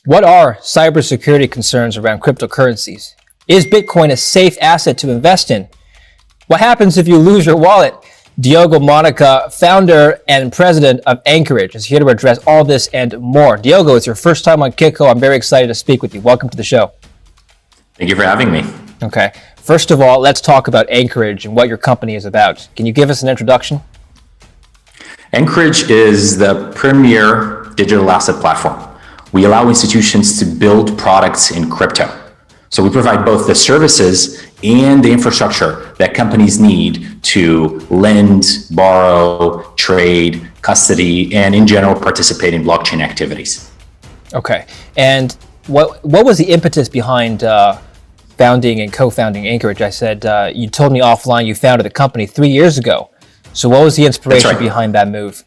What are cybersecurity concerns around cryptocurrencies? Is Bitcoin a safe asset to invest in? What happens if you lose your wallet? Diogo Monica, founder and president of Anchorage, is here to address all this and more. Diogo, it's your first time on Kitco. I'm very excited to speak with you. Welcome to the show. Thank you for having me. Okay. First of all, let's talk about Anchorage and what your company is about. Can you give us an introduction? Anchorage is the premier digital asset platform. We allow institutions to build products in crypto. So we provide both the services and the infrastructure that companies need to lend, borrow, trade, custody, and in general participate in blockchain activities. Okay. And what was the impetus behind founding and co-founding Anchorage? I said, you told me offline you founded the company 3 years ago. So what was the inspiration behind that move?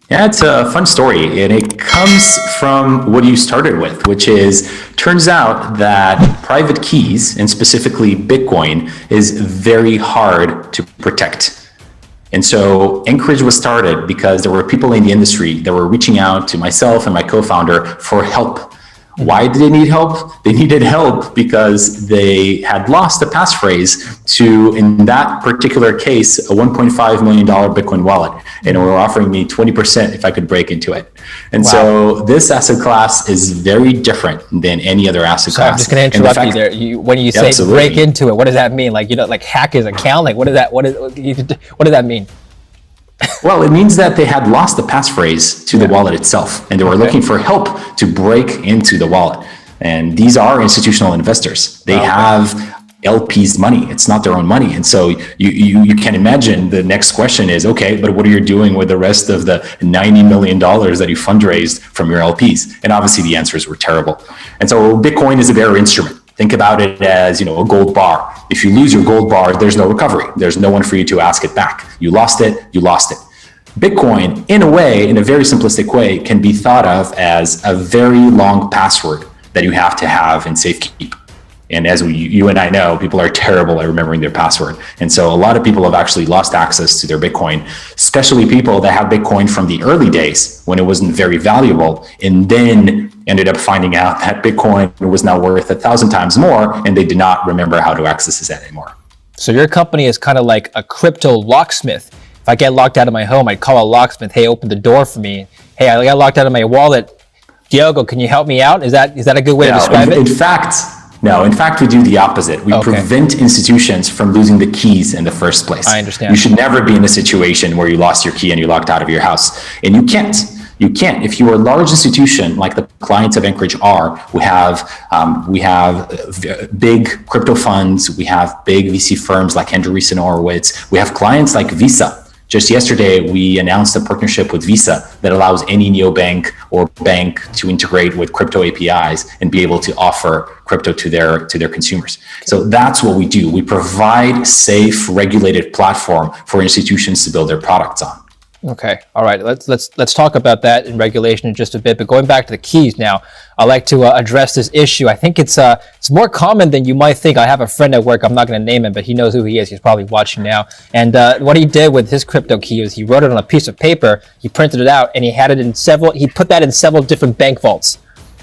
Yeah, it's a fun story, and it comes from what you started with, which is, turns out that private keys, and specifically Bitcoin, is very hard to protect. And so Anchorage was started because there were people in the industry that were reaching out to myself and my co-founder for help. Why did they need help? They needed help because they had lost a passphrase to, in that particular case, a $1.5 million Bitcoin wallet. And they were offering me 20% if I could break into it. And so this asset class is very different than any other asset class. I'm just going to interrupt you there. When you say break into it, what does that mean? Like, like hack his account? Like, what does that mean? Well, it means that they had lost the passphrase to the wallet itself, and they were looking for help to break into the wallet. And these are institutional investors. They have LPs' money. It's not their own money. And so you can imagine the next question is, okay, but what are you doing with the rest of the $90 million that you fundraised from your LPs? And obviously the answers were terrible. And so Bitcoin is a better instrument. Think about it as, a gold bar. If you lose your gold bar, there's no recovery. There's no one for you to ask it back. You lost it, you lost it. Bitcoin, in a way, in a very simplistic way, can be thought of as a very long password that you have to have in safekeep. And as you and I know, people are terrible at remembering their password. And so a lot of people have actually lost access to their Bitcoin, especially people that have Bitcoin from the early days when it wasn't very valuable, and then ended up finding out that Bitcoin was now worth 1,000 times more, and they did not remember how to access it anymore. So your company is kind of like a crypto locksmith. If I get locked out of my home, I'd call a locksmith, hey, open the door for me. Hey, I got locked out of my wallet. Diogo, can you help me out? Is that a good way to describe it? In fact, we do the opposite. We prevent institutions from losing the keys in the first place. I understand. You should never be in a situation where you lost your key and you're locked out of your house. And you can't. If you are a large institution like the clients of Anchorage are, we have big crypto funds, we have big VC firms like Andreessen Horowitz, we have clients like Visa. Just yesterday, we announced a partnership with Visa that allows any neobank or bank to integrate with crypto APIs and be able to offer crypto to their consumers. So that's what we do. We provide safe, regulated platform for institutions to build their products on. Okay. All right. Let's talk about that in regulation in just a bit. But going back to the keys now, I'd like to address this issue. I think it's more common than you might think. I have a friend at work. I'm not going to name him, but he knows who he is. He's probably watching now. And what he did with his crypto key is he wrote it on a piece of paper, he printed it out, and he put that in several different bank vaults.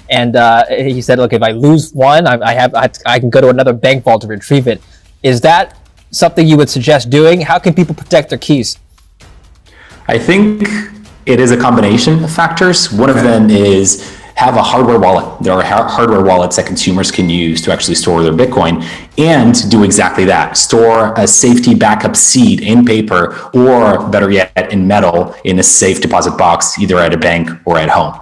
And he said, look, if I lose one, I can go to another bank vault to retrieve it. Is that something you would suggest doing? How can people protect their keys? I think it is a combination of factors. One of them is have a hardware wallet. There are hardware wallets that consumers can use to actually store their Bitcoin and do exactly that. Store a safety backup seed in paper, or better yet, in metal in a safe deposit box, either at a bank or at home.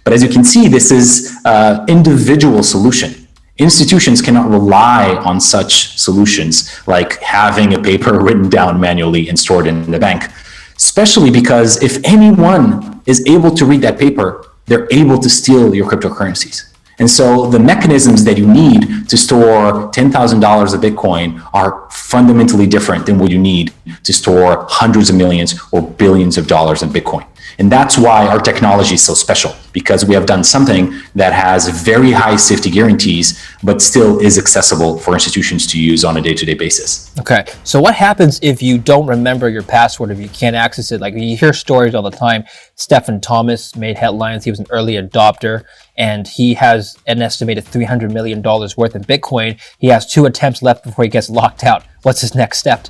But as you can see, this is an individual solution. Institutions cannot rely on such solutions like having a paper written down manually and stored in the bank. Especially because if anyone is able to read that paper, they're able to steal your cryptocurrencies. And so the mechanisms that you need to store $10,000 of Bitcoin are fundamentally different than what you need to store hundreds of millions or billions of dollars in Bitcoin. And that's why our technology is so special, because we have done something that has very high safety guarantees, but still is accessible for institutions to use on a day-to-day basis. Okay, so what happens if you don't remember your password, if you can't access it? Like, you hear stories all the time. Stephen Thomas made headlines. He was an early adopter, and he has an estimated $300 million worth in Bitcoin. He has 2 attempts left before he gets locked out. What's his next step?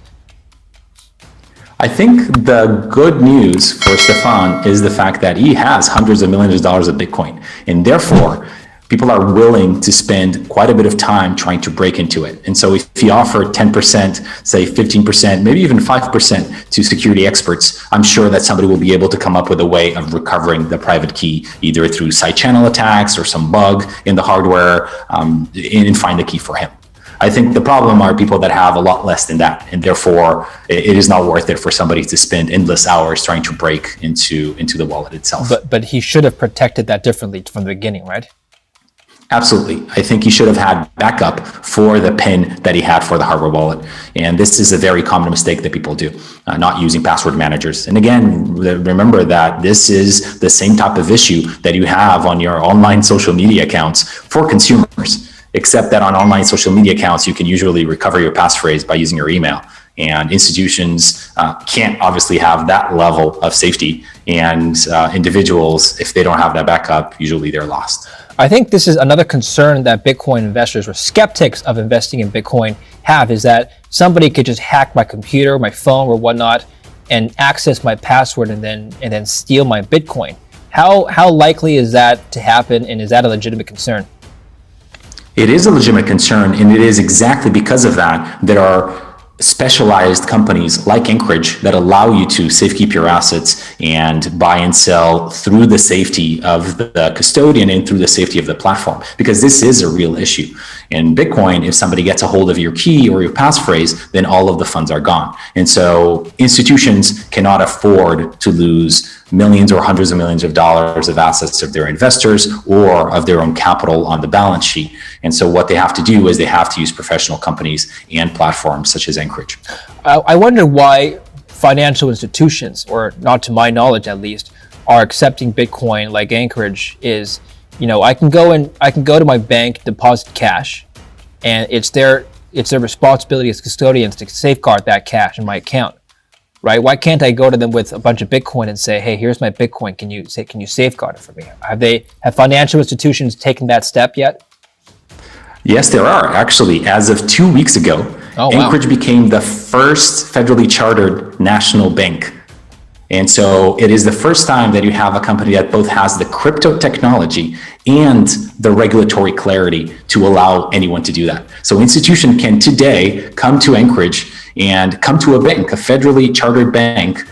I think the good news for Stefan is the fact that he has hundreds of millions of dollars of Bitcoin, and therefore people are willing to spend quite a bit of time trying to break into it. And so if he offered 10%, say 15%, maybe even 5% to security experts, I'm sure that somebody will be able to come up with a way of recovering the private key, either through side channel attacks or some bug in the hardware, and find the key for him. I think the problem are people that have a lot less than that, and therefore it is not worth it for somebody to spend endless hours trying to break into the wallet itself. But he should have protected that differently from the beginning, right? Absolutely. I think he should have had backup for the PIN that he had for the hardware wallet. And this is a very common mistake that people do, not using password managers. And again, remember that this is the same type of issue that you have on your online social media accounts for consumers, except that on online social media accounts, you can usually recover your passphrase by using your email. And institutions can't obviously have that level of safety. And individuals, if they don't have that backup, usually they're lost. I think this is another concern that Bitcoin investors or skeptics of investing in Bitcoin have, is that somebody could just hack my computer, my phone, or whatnot, and access my password and then steal my Bitcoin. How likely is that to happen, and is that a legitimate concern? It is a legitimate concern, and it is exactly because of that there are specialized companies like Anchorage that allow you to safekeep your assets and buy and sell through the safety of the custodian and through the safety of the platform, because this is a real issue. In Bitcoin, if somebody gets a hold of your key or your passphrase, then all of the funds are gone. And so institutions cannot afford to lose millions or hundreds of millions of dollars of assets of their investors or of their own capital on the balance sheet. And so what they have to do is they have to use professional companies and platforms such as Anchorage. I wonder why financial institutions, or not to my knowledge at least, are accepting Bitcoin like Anchorage is, I can go to my bank, deposit cash, and it's their responsibility as custodians to safeguard that cash in my account. Right? Why can't I go to them with a bunch of Bitcoin and say, "Hey, here's my Bitcoin. Can you safeguard it for me?" Have financial institutions taken that step yet? Yes, there are. Actually, as of 2 weeks ago, Anchorage became the first federally chartered national bank. And so it is the first time that you have a company that both has the crypto technology and the regulatory clarity to allow anyone to do that. So institution can today come to Anchorage and come to a bank, a federally chartered bank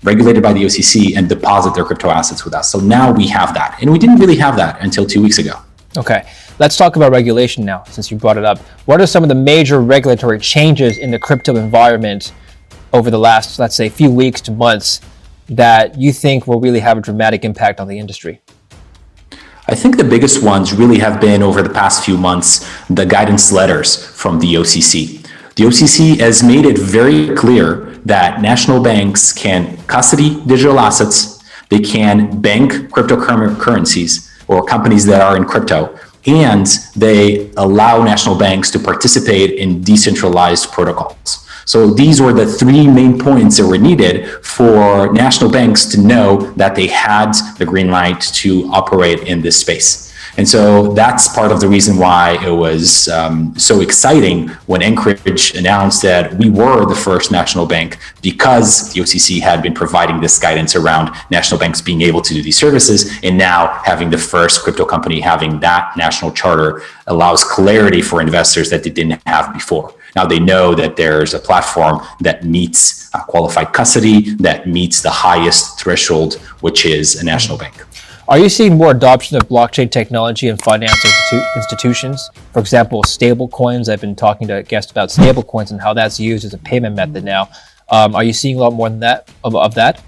regulated by the OCC, and deposit their crypto assets with us. So now we have that. And we didn't really have that until 2 weeks ago. Okay, let's talk about regulation now, since you brought it up. What are some of the major regulatory changes in the crypto environment over the last, let's say, few weeks to months that you think will really have a dramatic impact on the industry? I think the biggest ones really have been, over the past few months, the guidance letters from the OCC. The OCC has made it very clear that national banks can custody digital assets, they can bank cryptocurrencies or companies that are in crypto, and they allow national banks to participate in decentralized protocols. So these were the 3 main points that were needed for national banks to know that they had the green light to operate in this space. And so that's part of the reason why it was so exciting when Anchorage announced that we were the first national bank, because the OCC had been providing this guidance around national banks being able to do these services. And now having the first crypto company having that national charter allows clarity for investors that they didn't have before. Now they know that there's a platform that meets qualified custody, that meets the highest threshold, which is a national bank. Are you seeing more adoption of blockchain technology in financial institutions? For example, stable coins. I've been talking to a guest about stable coins and how that's used as a payment method now. Are you seeing a lot more than that of that?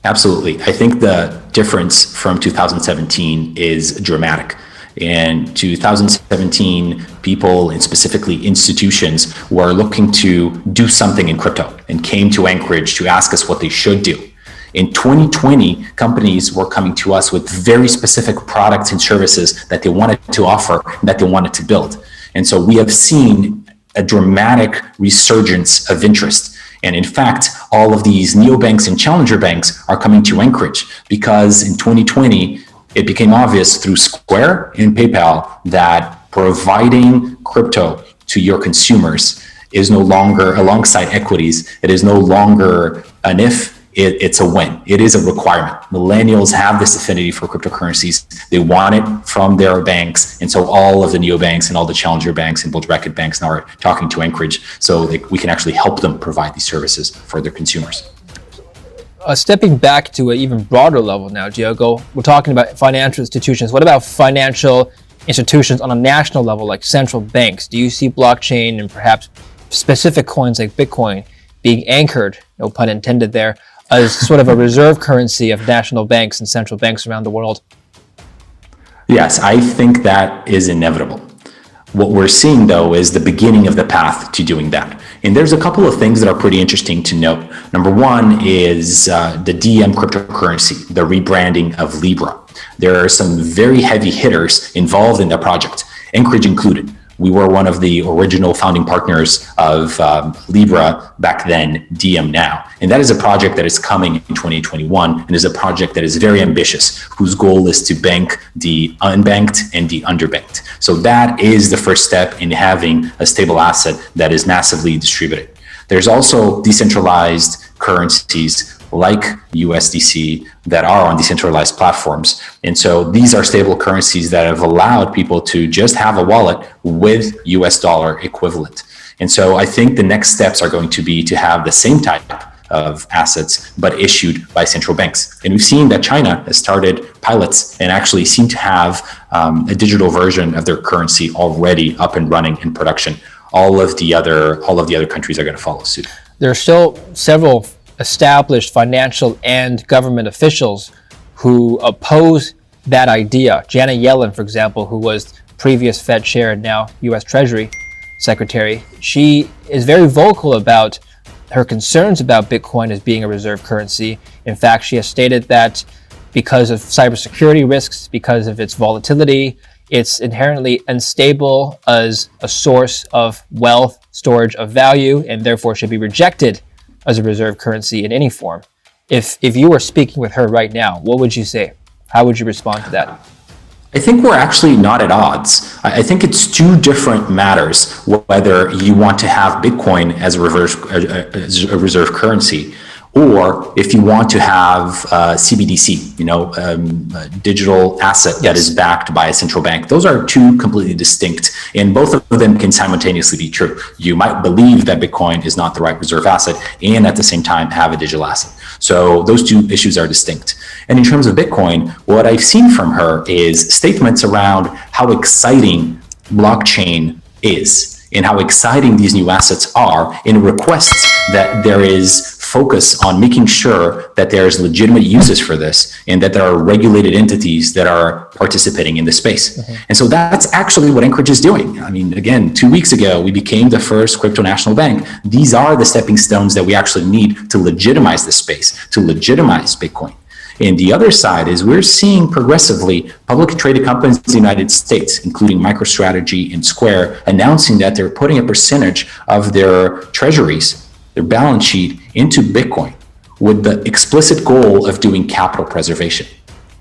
Absolutely. I think the difference from 2017 is dramatic. In 2017, people, and specifically institutions, were looking to do something in crypto and came to Anchorage to ask us what they should do. In 2020, companies were coming to us with very specific products and services that they wanted to offer, that they wanted to build. And so we have seen a dramatic resurgence of interest. And in fact, all of these neobanks and challenger banks are coming to Anchorage because in 2020, it became obvious through Square and PayPal that providing crypto to your consumers is no longer, alongside equities, it is no longer an if, it's a when. It is a requirement. Millennials have this affinity for cryptocurrencies. They want it from their banks. And so all of the neobanks and all the challenger banks and bulge bracket banks now are talking to Anchorage so that we can actually help them provide these services for their consumers. Stepping back to an even broader level now, Diogo, we're talking about financial institutions. What about financial institutions on a national level, like central banks? Do you see blockchain and perhaps specific coins like Bitcoin being anchored, no pun intended there, as sort of a reserve currency of national banks and central banks around the world? Yes, I think that is inevitable. What we're seeing, though, is the beginning of the path to doing that. And there's a couple of things that are pretty interesting to note. Number one is the DM cryptocurrency, the rebranding of Libra. There are some very heavy hitters involved in the project, Anchorage included. We were one of the original founding partners of Libra back then, DM now. And that is a project that is coming in 2021 and is a project that is very ambitious, whose goal is to bank the unbanked and the underbanked. So that is the first step in having a stable asset that is massively distributed. There's also decentralized currencies like USDC that are on decentralized platforms. And so these are stable currencies that have allowed people to just have a wallet with US dollar equivalent. And so I think the next steps are going to be to have the same type of assets, but issued by central banks. And we've seen that China has started pilots and actually seem to have a digital version of their currency already up and running in production. All of the other countries are going to follow suit. There are still several established financial and government officials who oppose that idea. Janet Yellen, for example, who was previous Fed chair and now US Treasury Secretary, she is very vocal about her concerns about Bitcoin as being a reserve currency. In fact, she has stated that because of cybersecurity risks, because of its volatility, it's inherently unstable as a source of wealth, storage of value, and therefore should be rejected as a reserve currency in any form. If you were speaking with her right now, what would you say? How would you respond to that? I think we're actually not at odds. I think it's two different matters whether you want to have Bitcoin as a reserve currency, or if you want to have CBDC, a digital asset that is backed by a central bank. Those are two completely distinct, and both of them can simultaneously be true. You might believe that Bitcoin is not the right reserve asset and at the same time have a digital asset. So those two issues are distinct. And in terms of Bitcoin, what I've seen from her is statements around how exciting blockchain is and how exciting these new assets are, and requests that there is focus on making sure that there's legitimate uses for this and that there are regulated entities that are participating in the space. Mm-hmm. And so that's actually what Anchorage is doing. I mean, again, 2 weeks ago, we became the first crypto national bank. These are the stepping stones that we actually need to legitimize this space, to legitimize Bitcoin. And the other side is we're seeing progressively publicly traded companies in the United States, including MicroStrategy and Square, announcing that they're putting a percentage of their treasuries, their balance sheet, into Bitcoin with the explicit goal of doing capital preservation.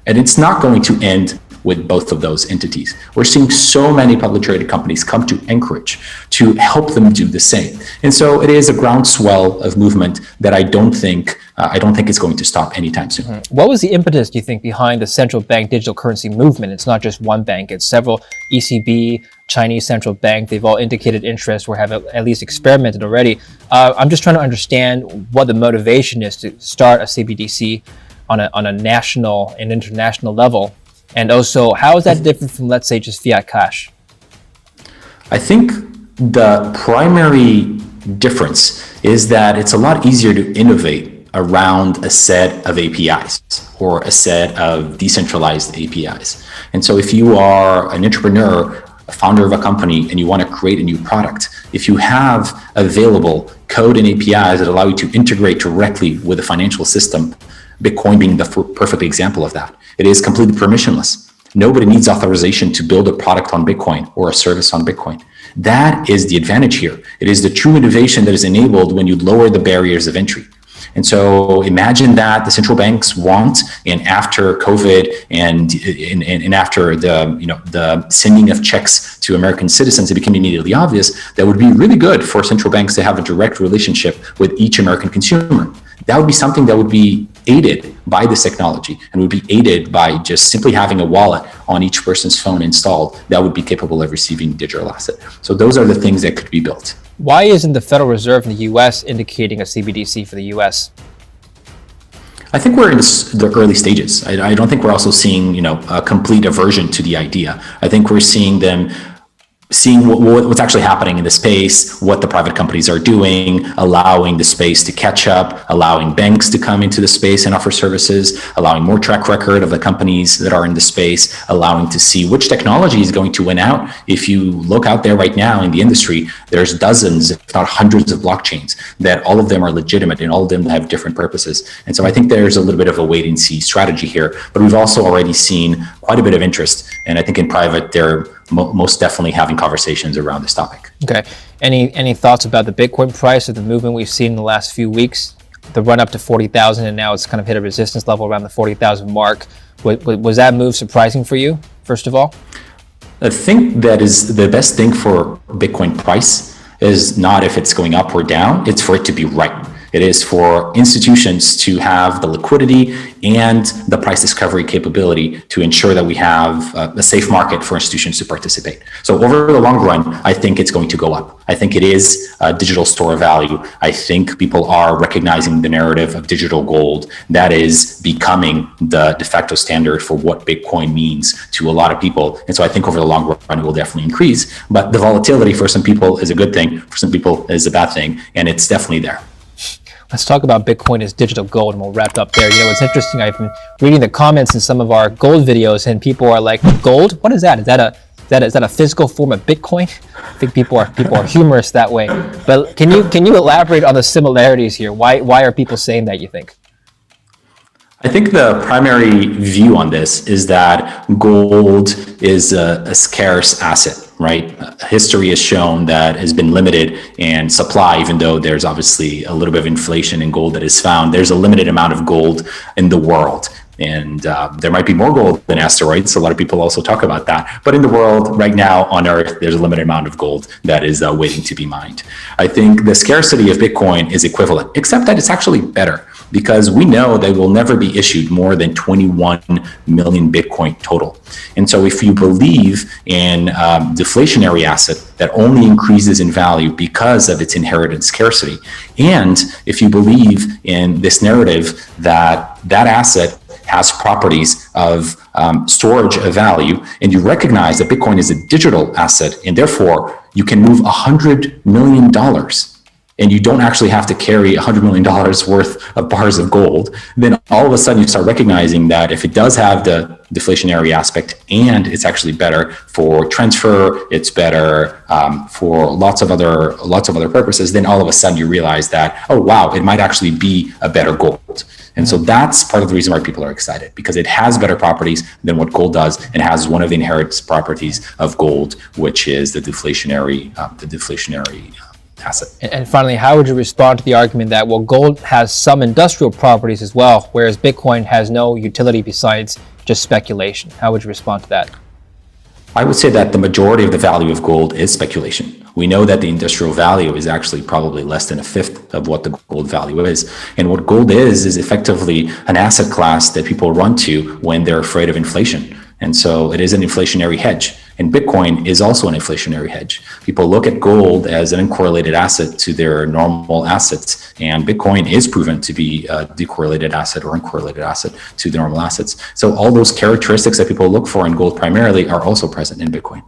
And it's not going to end with both of those entities. We're seeing so many publicly traded companies come to Anchorage to help them do the same. And so it is a groundswell of movement that I don't think it's going to stop anytime soon. Mm-hmm. What was the impetus, do you think, behind the central bank digital currency movement? It's not just one bank, it's several. ECB, Chinese central bank, they've all indicated interest or have at least experimented already. I'm just trying to understand what the motivation is to start a CBDC on a national and international level. And also, how is that different from, let's say, just fiat cash? I think the primary difference is that it's a lot easier to innovate around a set of APIs or a set of decentralized APIs. And so if you are an entrepreneur, a founder of a company, and you want to create a new product, if you have available code and APIs that allow you to integrate directly with the financial system, Bitcoin being the perfect example of that. It is completely permissionless. Nobody needs authorization to build a product on Bitcoin or a service on Bitcoin. That is the advantage here. It is the true innovation that is enabled when you lower the barriers of entry. And so imagine that the central banks want, and after COVID and after the sending of checks to American citizens, it became immediately obvious that would be really good for central banks to have a direct relationship with each American consumer. That would be something that would be aided by this technology and would be aided by just simply having a wallet on each person's phone installed that would be capable of receiving digital asset. So those are the things that could be built. Why isn't the Federal Reserve in the US indicating a CBDC for the US? I think we're in the early stages. I don't think we're also seeing, a complete aversion to the idea. I think we're seeing what's actually happening in the space, what the private companies are doing, allowing the space to catch up, allowing banks to come into the space and offer services, allowing more track record of the companies that are in the space, allowing to see which technology is going to win out. If you look out there right now in the industry, there's dozens, if not hundreds of blockchains that all of them are legitimate and all of them have different purposes. And so I think there's a little bit of a wait and see strategy here, but we've also already seen quite a bit of interest. And I think in private, they're most definitely having conversations around this topic. Okay. Any thoughts about the Bitcoin price or the movement we've seen in the last few weeks? The run up to 40,000 and now it's kind of hit a resistance level around the 40,000 mark. Was that move surprising for you, first of all? I think that is the best thing for Bitcoin price is not if it's going up or down, it's for it to be right. It is for institutions to have the liquidity and the price discovery capability to ensure that we have a safe market for institutions to participate. So over the long run, I think it's going to go up. I think it is a digital store of value. I think people are recognizing the narrative of digital gold that is becoming the de facto standard for what Bitcoin means to a lot of people. And so I think over the long run, it will definitely increase. But the volatility for some people is a good thing, for some people is a bad thing, and it's definitely there. Let's talk about Bitcoin as digital gold, and we'll wrap up there. It's interesting. I've been reading the comments in some of our gold videos, and people are like, "Gold? What is that? Is that a physical form of Bitcoin?" I think people are humorous that way. But can you elaborate on the similarities here? Why are people saying that, you think? I think the primary view on this is that gold is a scarce asset, right? History has shown that has been limited in supply, even though there's obviously a little bit of inflation in gold that is found. There's a limited amount of gold in the world. And there might be more gold than asteroids. A lot of people also talk about that. But in the world right now on Earth, there's a limited amount of gold that is waiting to be mined. I think the scarcity of Bitcoin is equivalent, except that it's actually better because we know they will never be issued more than 21 million Bitcoin total. And so if you believe in deflationary asset that only increases in value because of its inherent scarcity, and if you believe in this narrative that that asset has properties of storage of value, and you recognize that Bitcoin is a digital asset, and therefore you can move $100 million, and you don't actually have to carry $100 million worth of bars of gold, then all of a sudden you start recognizing that if it does have the deflationary aspect and it's actually better for transfer, it's better for lots of other purposes, then all of a sudden you realize that, oh wow, it might actually be a better gold. And so that's part of the reason why people are excited, because it has better properties than what gold does, and has one of the inherent properties of gold, which is the deflationary asset. And finally, how would you respond to the argument that, well, gold has some industrial properties as well, whereas Bitcoin has no utility besides just speculation? How would you respond to that? I would say that the majority of the value of gold is speculation. We know that the industrial value is actually probably less than a fifth of what the gold value is. And what gold is effectively an asset class that people run to when they're afraid of inflation. And so it is an inflationary hedge. And Bitcoin is also an inflationary hedge. People look at gold as an uncorrelated asset to their normal assets. And Bitcoin is proven to be a decorrelated asset or uncorrelated asset to the normal assets. So all those characteristics that people look for in gold primarily are also present in Bitcoin.